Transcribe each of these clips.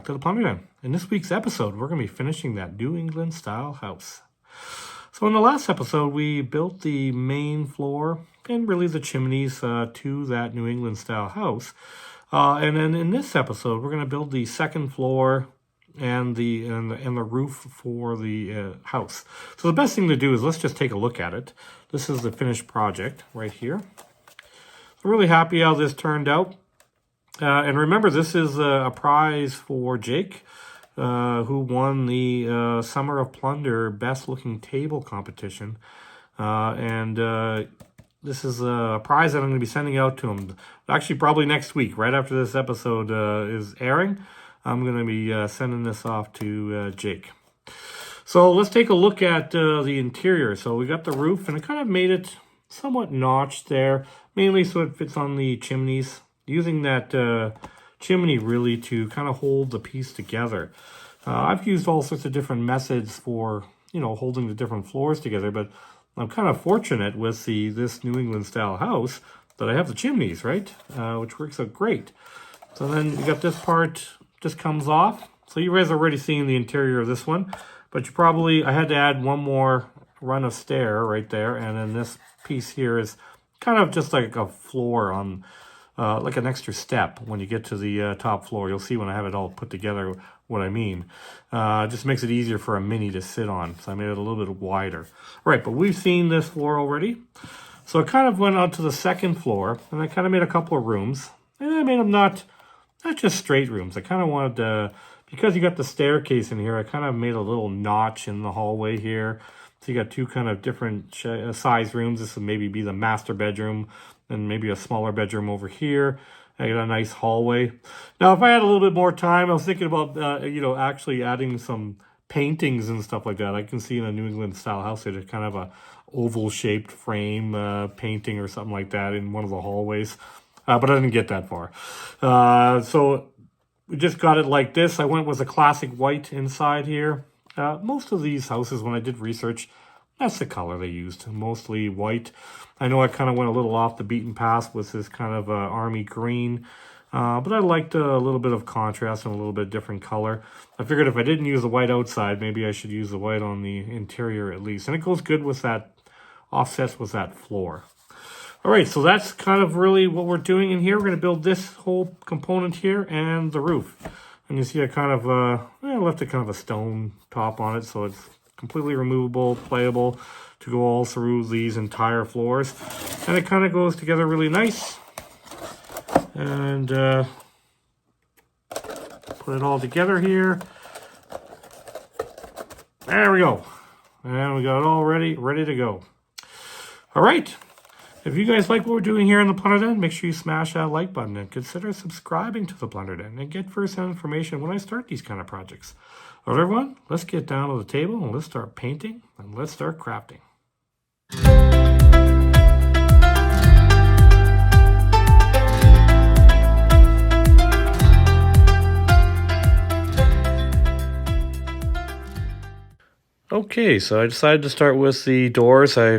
back to the Plunder Den. In this week's episode, we're going to be finishing that New England style house. So in the last episode, we built the main floor and really the chimneys to that New England style house. And then in this episode, we're going to build the second floor and the roof for the house. So the best thing to do is let's just take a look at it. This is the finished project right here. I'm really happy how this turned out. And remember, this is a prize for Jake, who won the Summer of Plunder Best Looking Table competition. This is a prize that I'm going to be sending out to him. Actually, probably next week, right after this episode is airing. I'm going to be sending this off to Jake. So let's take a look at the interior. So we got the roof, and I kind of made it somewhat notched there, mainly so it fits on the chimneys. Using that chimney really to kind of hold the piece together. I've used all sorts of different methods for, holding the different floors together, but I'm kind of fortunate with this New England style house that I have the chimneys, right? Which works out great. So then you got this part just comes off. So you guys are already seeing the interior of this one, but I had to add one more run of stair right there, and then this piece here is kind of just like a floor on like an extra step when you get to the top floor. You'll see when I have it all put together what I mean. It just makes it easier for a mini to sit on. So I made it a little bit wider. All right, but we've seen this floor already. So I kind of went out to the second floor, and I kind of made a couple of rooms. And I made them not just straight rooms. I kind of wanted to, because you got the staircase in here, I kind of made a little notch in the hallway here. So you got two kind of different size rooms. This would maybe be the master bedroom, and maybe a smaller bedroom over here. I got a nice hallway. Now, if I had a little bit more time, I was thinking about, actually adding some paintings and stuff like that. I can see in a New England style house, there's kind of a oval-shaped frame painting or something like that in one of the hallways. But I didn't get that far. So we just got it like this. I went with a classic white inside here. Most of these houses, when I did research, that's the color they used, mostly white. I know I kind of went a little off the beaten path with this kind of army green, but I liked a little bit of contrast and a little bit different color. I figured if I didn't use the white outside, maybe I should use the white on the interior at least. And it goes good with that, offsets with that floor. All right, so that's kind of really what we're doing in here. We're going to build this whole component here and the roof. And you see I kind of left a kind of a stone top on it, so it's completely removable, playable to go all through these entire floors. And it kind of goes together really nice. And put it all together here. There we go. And we got it all ready to go. All right. If you guys like what we're doing here in the Plunder Den, make sure you smash that like button and consider subscribing to the Plunder Den and get first-hand information when I start these kind of projects. All right, everyone, let's get down to the table and let's start painting and let's start crafting. Okay, so I decided to start with the doors. I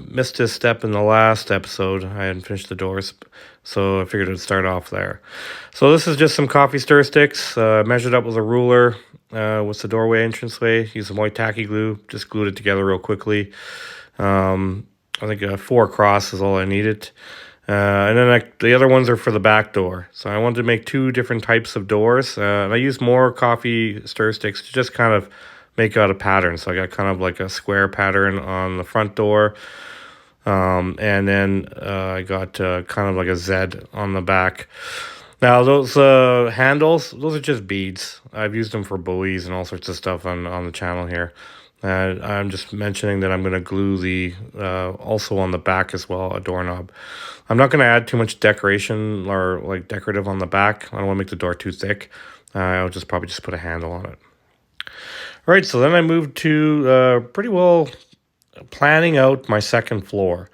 missed this step in the last episode. I hadn't finished the doors, so I figured I'd start off there. So this is just some coffee stir sticks. Measured up with a ruler with the doorway entranceway. Used some white tacky glue. Just glued it together real quickly. I think 4 across is all I needed. And then the other ones are for the back door. So I wanted to make 2 different types of doors. And I used more coffee stir sticks to just kind of make out a pattern. So I got kind of like a square pattern on the front door. And then I got kind of like a Z on the back. Now those handles, those are just beads. I've used them for buoys and all sorts of stuff on the channel here. And I'm just mentioning that I'm going to glue the also on the back as well, a doorknob. I'm not going to add too much decoration or like decorative on the back. I don't want to make the door too thick. I'll probably just put a handle on it. All right, so then I moved to pretty well planning out my second floor.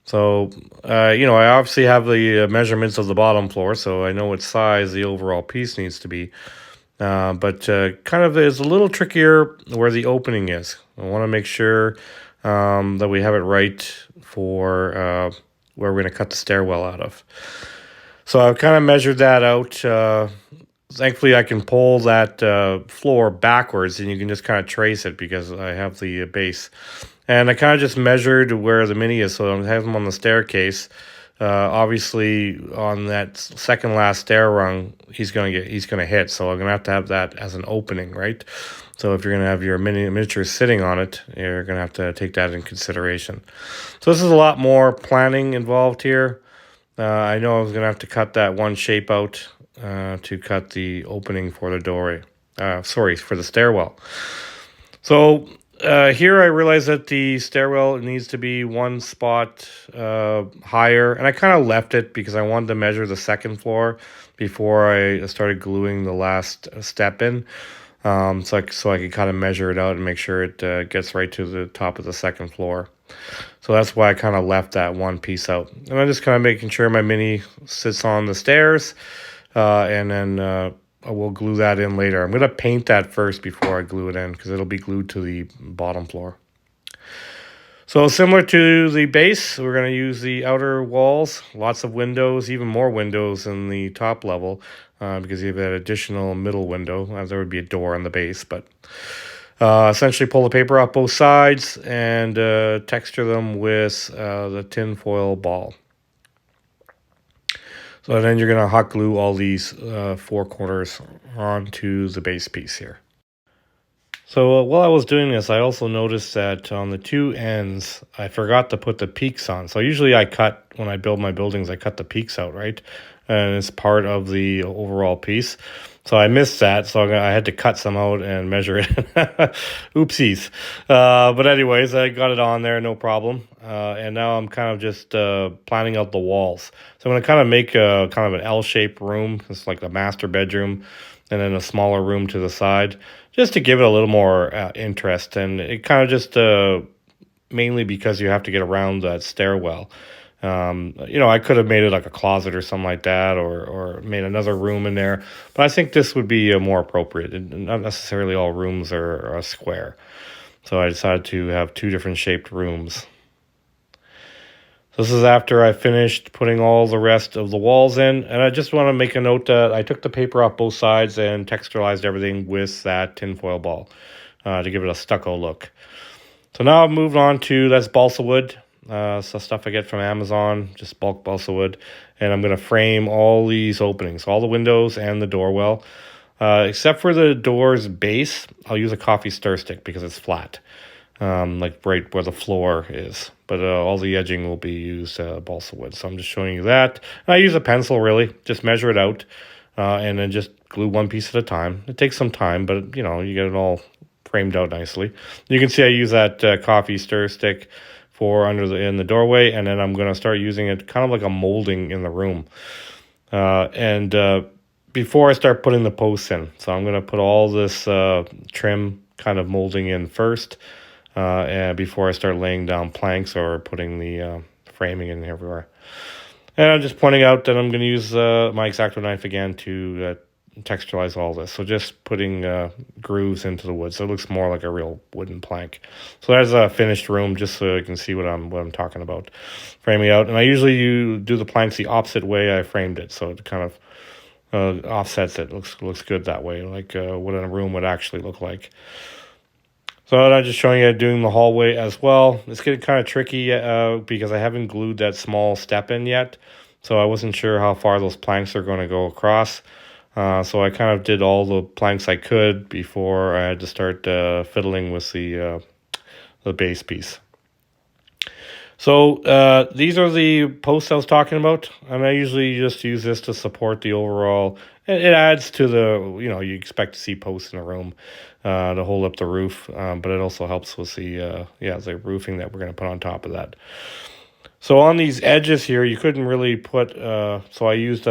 So, I obviously have the measurements of the bottom floor, so I know what size the overall piece needs to be. But kind of is a little trickier where the opening is. I want to make sure that we have it right for where we're going to cut the stairwell out of. So I've kind of measured that out. thankfully I can pull that floor backwards, and you can just kind of trace it because I have the base. And I kind of just measured where the mini is, so I have him on the staircase. Obviously, on that second last stair rung, he's gonna hit. So I'm gonna have that as an opening, right? So if you're gonna have your miniature sitting on it, you're gonna have to take that in consideration. So this is a lot more planning involved here. I know I was gonna have to cut that one shape out to cut the opening for the doorway. Sorry, for the stairwell. So here I realized that the stairwell needs to be one spot higher, and I kind of left it because I wanted to measure the second floor before I started gluing the last step in. So I could kind of measure it out and make sure it gets right to the top of the second floor. So that's why I kind of left that one piece out. And I'm just kind of making sure my mini sits on the stairs, and then I will glue that in later. I'm going to paint that first before I glue it in because it'll be glued to the bottom floor. So similar to the base, we're going to use the outer walls, lots of windows, even more windows in the top level because you have that additional middle window. There would be a door on the base, but essentially pull the paper off both sides and texture them with the tin foil ball. So then you're going to hot glue all these four corners onto the base piece here. So while I was doing this, I also noticed that on the two ends, I forgot to put the peaks on. So usually I cut, when I build my buildings, I cut the peaks out, right? And it's part of the overall piece. So I missed that, so I had to cut some out and measure it. Oopsies. But anyways, I got it on there, no problem. And now I'm kind of just planning out the walls. So I'm going to kind of make a kind of an L-shaped room. It's like the master bedroom, and then a smaller room to the side, just to give it a little more interest. And it kind of just mainly because you have to get around that stairwell. I could have made it like a closet or something like that, or made another room in there. But I think this would be more appropriate. And not necessarily all rooms are square. So I decided to have two different shaped rooms. So this is after I finished putting all the rest of the walls in. And I just want to make a note that I took the paper off both sides and texturized everything with that tinfoil ball to give it a stucco look. So now I've moved on to, that's balsa wood. So stuff I get from Amazon, just bulk balsa wood. And I'm going to frame all these openings, all the windows and the door well. Except for the door's base, I'll use a coffee stir stick because it's flat. Like right where the floor is. But all the edging will be used balsa wood. So I'm just showing you that. And I use a pencil, really. Just measure it out. And then just glue one piece at a time. It takes some time, but, you get it all framed out nicely. You can see I use that coffee stir stick for in the doorway. And then I'm going to start using it kind of like a molding in the room. And before I start putting the posts in. So I'm going to put all this trim kind of molding in first. And before I start laying down planks or putting the framing in everywhere. And I'm just pointing out that I'm going to use my X-Acto knife again to texturize all this. So just putting grooves into the wood so it looks more like a real wooden plank. So there's a finished room just so you can see what I'm talking about. Framing out. And I usually do the planks the opposite way I framed it. So it kind of offsets it. Looks good that way, like what a room would actually look like. So I'm just showing you doing the hallway as well. It's getting kind of tricky because I haven't glued that small step in yet. So I wasn't sure how far those planks are going to go across. So I kind of did all the planks I could before I had to start fiddling with the base piece. So these are the posts I was talking about. And I usually just use this to support the overall. It adds to the, you expect to see posts in a room to hold up the roof. But it also helps with the roofing that we're going to put on top of that. So on these edges here, you couldn't really put, so I used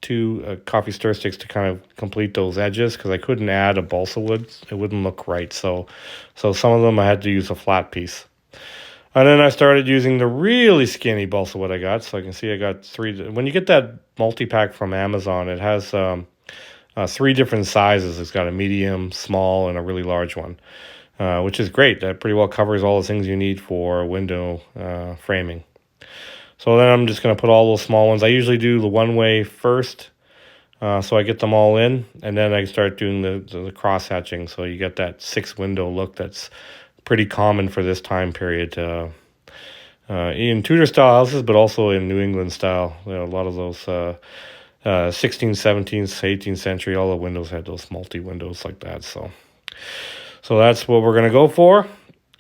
two coffee stir sticks to kind of complete those edges because I couldn't add a balsa wood. It wouldn't look right. So some of them I had to use a flat piece. And then I started using the really skinny balsa wood I got. So I can see I got three. When you get that multi-pack from Amazon, it has three different sizes. It's got a medium, small, and a really large one, which is great. That pretty well covers all the things you need for window framing. So then I'm just going to put all those small ones. I usually do the one-way first, So I get them all in, and then I start doing the cross hatching. So you get that 6-window look that's pretty common for this time period in Tudor style houses, but also in New England style. You know, a lot of those 16th, 17th, 18th century, all the windows had those multi windows like that. So that's what we're gonna go for.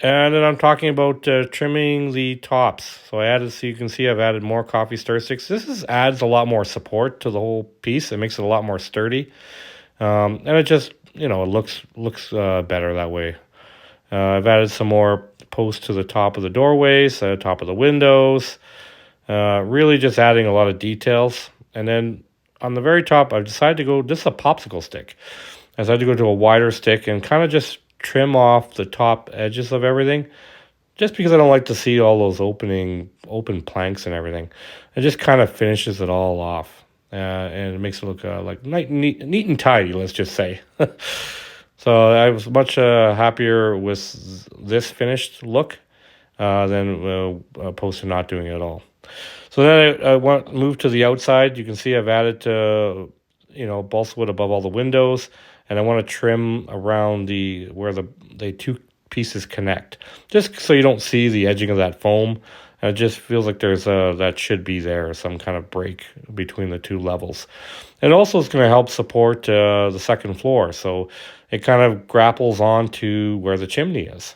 And then I'm talking about trimming the tops. So so you can see I've added more coffee stir sticks. Adds a lot more support to the whole piece. It makes it a lot more sturdy. And it just, it looks better that way. I've added some more posts to the top of the doorways, top of the windows. Really just adding a lot of details. And then on the very top, I've decided to go, this is a popsicle stick. I decided to go to a wider stick and kind of just trim off the top edges of everything, just because I don't like to see all those open planks and everything. It just kind of finishes it all off, and it makes it look like neat and tidy, let's just say. So I was much happier with this finished look than opposed to not doing it at all. So then I move to the outside. You can see I've added balsa wood above all the windows. And I want to trim around where the two pieces connect, just so you don't see the edging of that foam. And it just feels like there's that should be there, some kind of break between the two levels. And also it's going to help support the second floor, so it kind of grapples onto where the chimney is.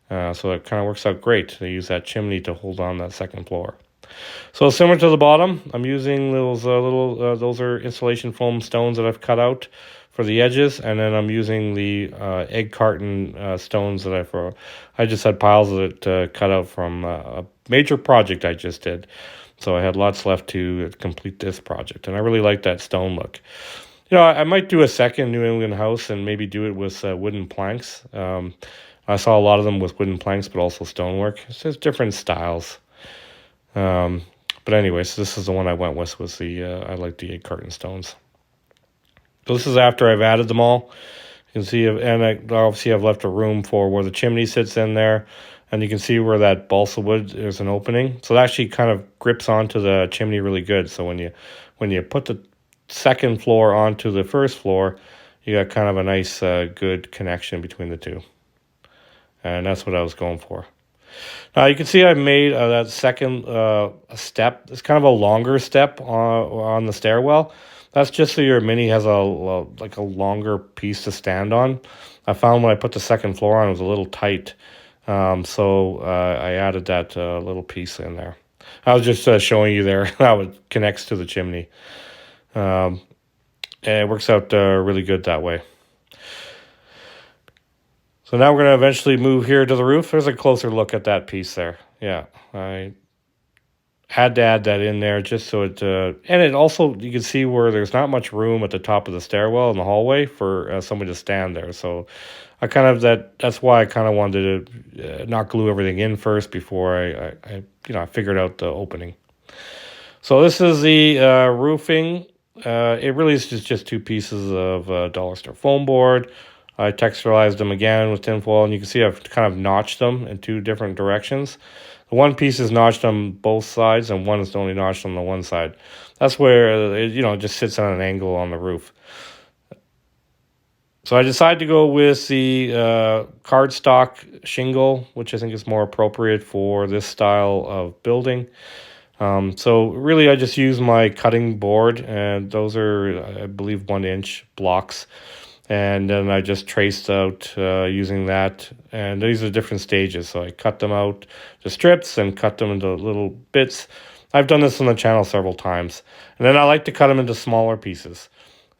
So it kind of works out great to use that chimney to hold on that second floor. So similar to the bottom, I'm using those those are insulation foam stones that I've cut out for the edges, and then I'm using the egg carton stones that I just had piles of it cut out from a major project I just did. So I had lots left to complete this project, and I really like that stone look. I might do a second New England house and maybe do it with wooden planks. I saw a lot of them with wooden planks, but also stonework. It's just different styles. But anyways, this is the one I went with. I like the egg carton stones. So this is after I've added them all. You can see, and obviously I've left a room for where the chimney sits in there, and you can see where that balsa wood, there's an opening. So it actually kind of grips onto the chimney really good. So when you put the second floor onto the first floor, you got kind of a nice, good connection between the two. And that's what I was going for. Now you can see I've made that second step. It's kind of a longer step on the stairwell. That's just so your mini has a longer piece to stand on. I found when I put the second floor on, it was a little tight. So I added that little piece in there. I was just showing you there how it connects to the chimney. And it works out really good that way. So now we're going to eventually move here to the roof. There's a closer look at that piece there. Yeah, I had to add that in there just so it... and it also, you can see where there's not much room at the top of the stairwell in the hallway for somebody to stand there. So that's why I kind of wanted to not glue everything in first before I figured out the opening. So this is the roofing. It really is just two pieces of dollar store foam board. I texturized them again with tinfoil, and you can see I've kind of notched them in two different directions. The one piece is notched on both sides, and one is only notched on the one side. That's where it just sits on an angle on the roof. So I decided to go with the cardstock shingle, which I think is more appropriate for this style of building. So really I just use my cutting board, and those are, I believe, 1-inch blocks. And then I just traced out using that. And these are different stages. So I cut them out to strips and cut them into little bits. I've done this on the channel several times. And then I like to cut them into smaller pieces.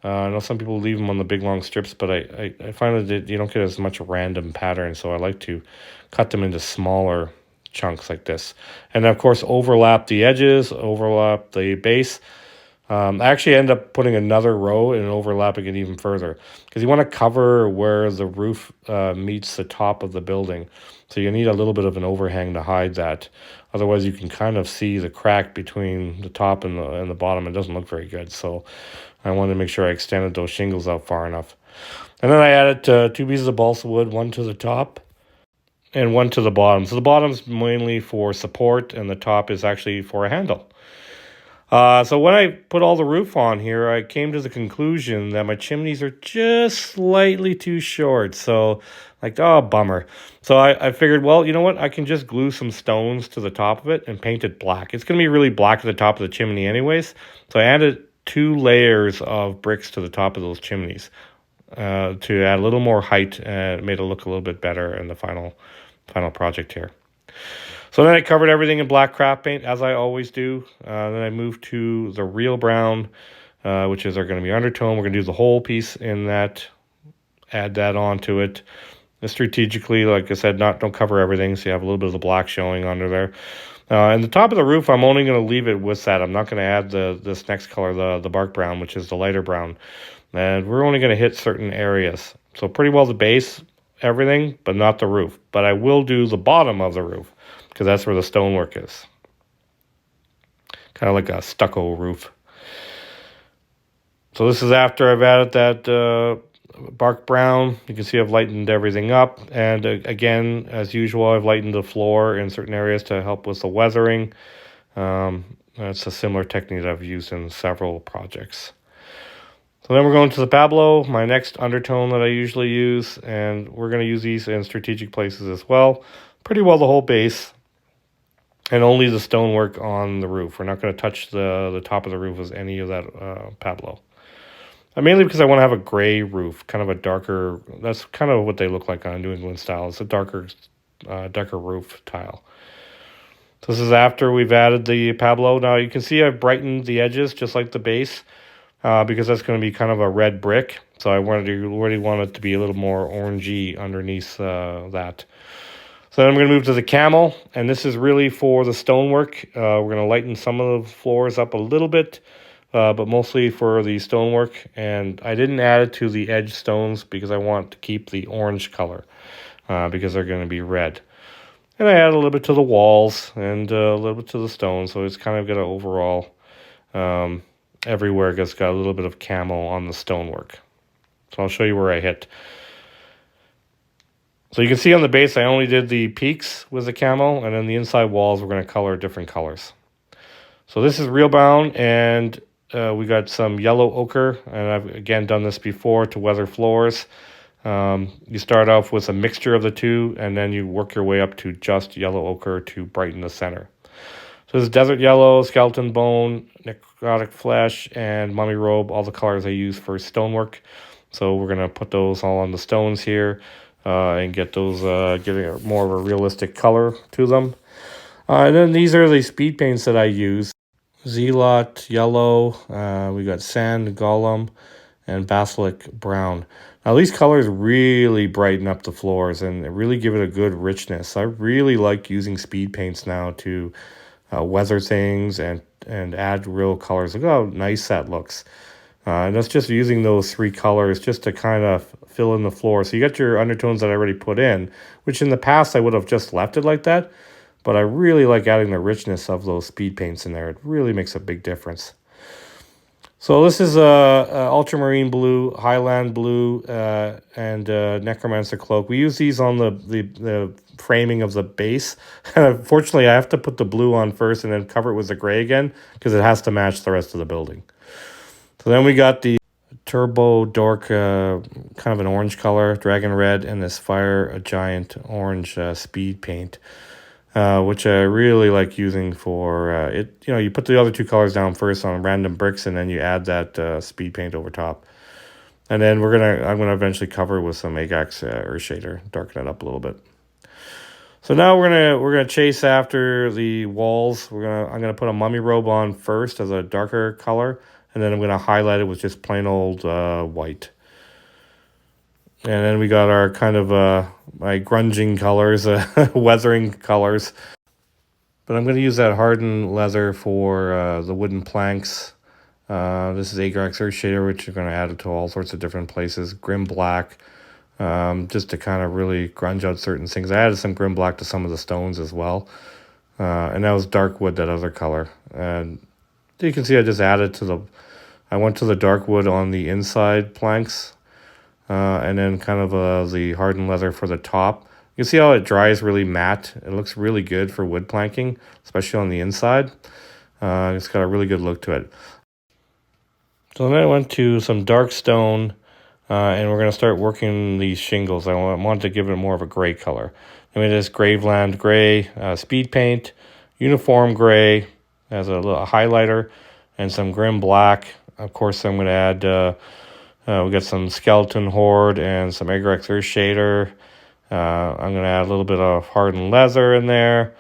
I know some people leave them on the big long strips, but I find that you don't get as much random pattern. So I like to cut them into smaller chunks like this. And of course, overlap the edges, overlap the base. I actually end up putting another row and overlapping it even further, because you want to cover where the roof meets the top of the building. So you need a little bit of an overhang to hide that. Otherwise, you can kind of see the crack between the top and the bottom. It doesn't look very good. So I wanted to make sure I extended those shingles out far enough. And then I added 2 pieces of balsa wood, one to the top and one to the bottom. So the bottom's mainly for support, and the top is actually for a handle. So when I put all the roof on here, I came to the conclusion that my chimneys are just slightly too short. So, like, oh, bummer. So I figured, well, you know what? I can just glue some stones to the top of it and paint it black. It's going to be really black at the top of the chimney anyways. So I added 2 layers of bricks to the top of those chimneys to add a little more height, and it made it look a little bit better in the final project here. So then I covered everything in black craft paint, as I always do. Then I moved to the real brown, which is going to be undertone. We're going to do the whole piece in that, add that onto it. And strategically, like I said, don't cover everything, so you have a little bit of the black showing under there. And the top of the roof, I'm only going to leave it with that. I'm not going to add this next color, the bark brown, which is the lighter brown. And we're only going to hit certain areas. So pretty well the base, everything, but not the roof. But I will do the bottom of the roof, because that's where the stonework is. Kind of like a stucco roof. So this is after I've added that bark brown. You can see I've lightened everything up. And again, as usual, I've lightened the floor in certain areas to help with the weathering. That's a similar technique that I've used in several projects. So then we're going to the Pablo, my next undertone that I usually use. And we're going to use these in strategic places as well. Pretty well the whole base. And only the stonework on the roof. We're not going to touch the top of the roof with any of that Pablo. Mainly because I want to have a gray roof, kind of a darker. That's kind of what they look like on a New England style. It's a darker roof tile. So this is after we've added the Pablo. Now you can see I've brightened the edges just like the base, because that's going to be kind of a red brick. So I really want it to be a little more orangey underneath that. So then I'm going to move to the camel, and this is really for the stonework. We're going to lighten some of the floors up a little bit, but mostly for the stonework. And I didn't add it to the edge stones because I want to keep the orange color, because they're going to be red. And I add a little bit to the walls and a little bit to the stones, so it's kind of got an overall, everywhere it's got a little bit of camo on the stonework. So I'll show you where I hit. So you can see on the base, I only did the peaks with the camo, and then the inside walls, we're going to color different colors. So this is real brown, and we got some yellow ochre, and I've, again, done this before to weather floors. You start off with a mixture of the two, and then you work your way up to just yellow ochre to brighten the center. So this is desert yellow, skeleton bone, necrotic flesh, and mummy robe, all the colors I use for stonework. So we're going to put those all on the stones here. And get those, giving more of a realistic color to them. And then these are the speed paints that I use. Zealot yellow, we got sand golem, and basilic brown. Now these colors really brighten up the floors and really give it a good richness. I really like using speed paints now to weather things and add real colors. Look how nice that looks. And that's just using those 3 colors just to kind of fill in the floor. So you got your undertones that I already put in, which in the past I would have just left it like that. But I really like adding the richness of those speed paints in there. It really makes a big difference. So this is ultramarine blue, highland blue, and necromancer cloak. We use these on the framing of the base. Fortunately, I have to put the blue on first and then cover it with the gray again because it has to match the rest of the building. So then we got the turbo dork, kind of an orange color, dragon red, and this fire giant orange speed paint, which I really like using for it. You know, you put the other 2 colors down first on random bricks, and then you add that speed paint over top. And then I'm gonna eventually cover it with some Agax Earth Shader, darken it up a little bit. So now we're gonna chase after the walls. I'm gonna put a mummy robe on first as a darker color. And then I'm going to highlight it with just plain old white. And then we got our kind of my grunging colors, weathering colors. But I'm going to use that hardened leather for the wooden planks. This is Agax Earth Shader, which you're going to add it to all sorts of different places. Grim black, just to kind of really grunge out certain things. I added some grim black to some of the stones as well. And that was dark wood, that other color. And you can see I just added I went to the dark wood on the inside planks, and then kind of the hardened leather for the top. You can see how it dries really matte. It looks really good for wood planking, especially on the inside. It's got a really good look to it. So then I went to some dark stone, and we're going to start working these shingles. I wanted to give it more of a gray color. I made this Graveland gray, speed paint, uniform gray as a little highlighter, and some grim black. Of course, I'm going to add, we got some skeleton horde and some Egrex Earth shader. I'm going to add a little bit of hardened leather in there,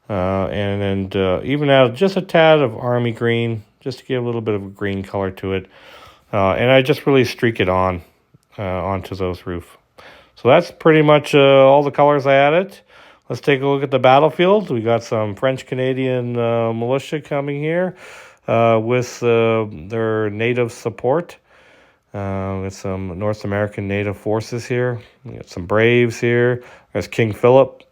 and even add just a tad of army green, just to give a little bit of a green color to it. And I just really streak it onto those roof. So that's pretty much all the colors I added. Let's take a look at the battlefield. We got some French-Canadian militia coming here with their native support. With some North American native forces here. We got some Braves here. There's King Philip.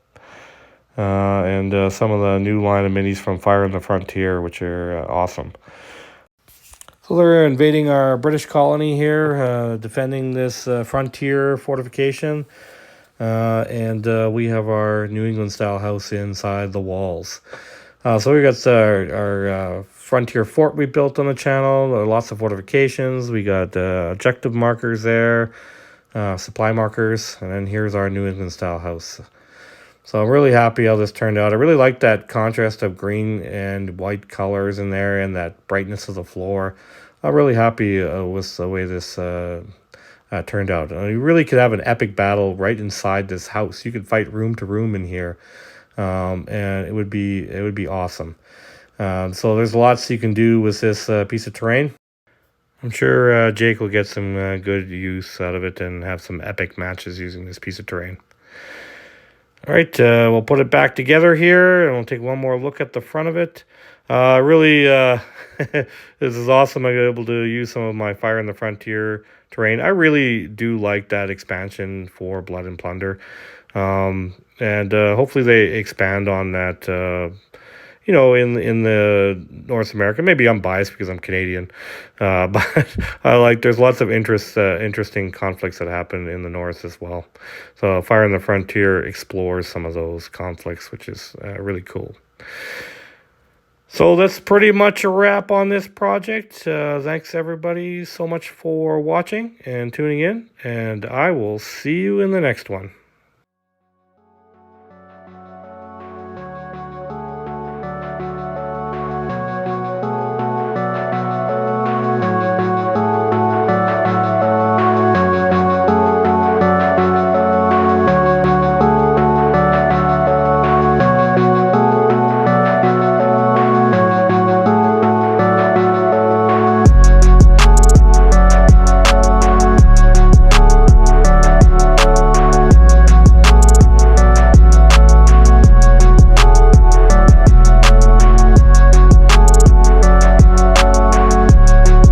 And some of the new line of minis from Fire in the Frontier, which are awesome. So they're invading our British colony here, defending this frontier fortification. And we have our New England-style house inside the walls. So we got our frontier fort we built on the channel. Lots of fortifications. We got objective markers there, supply markers, and then here's our New England-style house. So I'm really happy how this turned out. I really like that contrast of green and white colors in there and that brightness of the floor. I'm really happy with the way this turned out. You really could have an epic battle right inside this house. You could fight room to room in here, and it would be awesome. So there's lots you can do with this piece of terrain. I'm sure Jake will get some good use out of it and have some epic matches using this piece of terrain. All right, we'll put it back together here, and we'll take one more look at the front of it. Really, this is awesome. I'm able to use some of my Fire in the Frontier terrain. I really do like that expansion for Blood and Plunder. And hopefully they expand on that, in the North America. Maybe I'm biased because I'm Canadian, but there's lots of interesting conflicts that happen in the North as well. So Fire in the Frontier explores some of those conflicts, which is really cool. So that's pretty much a wrap on this project. Thanks everybody so much for watching and tuning in, and I will see you in the next one.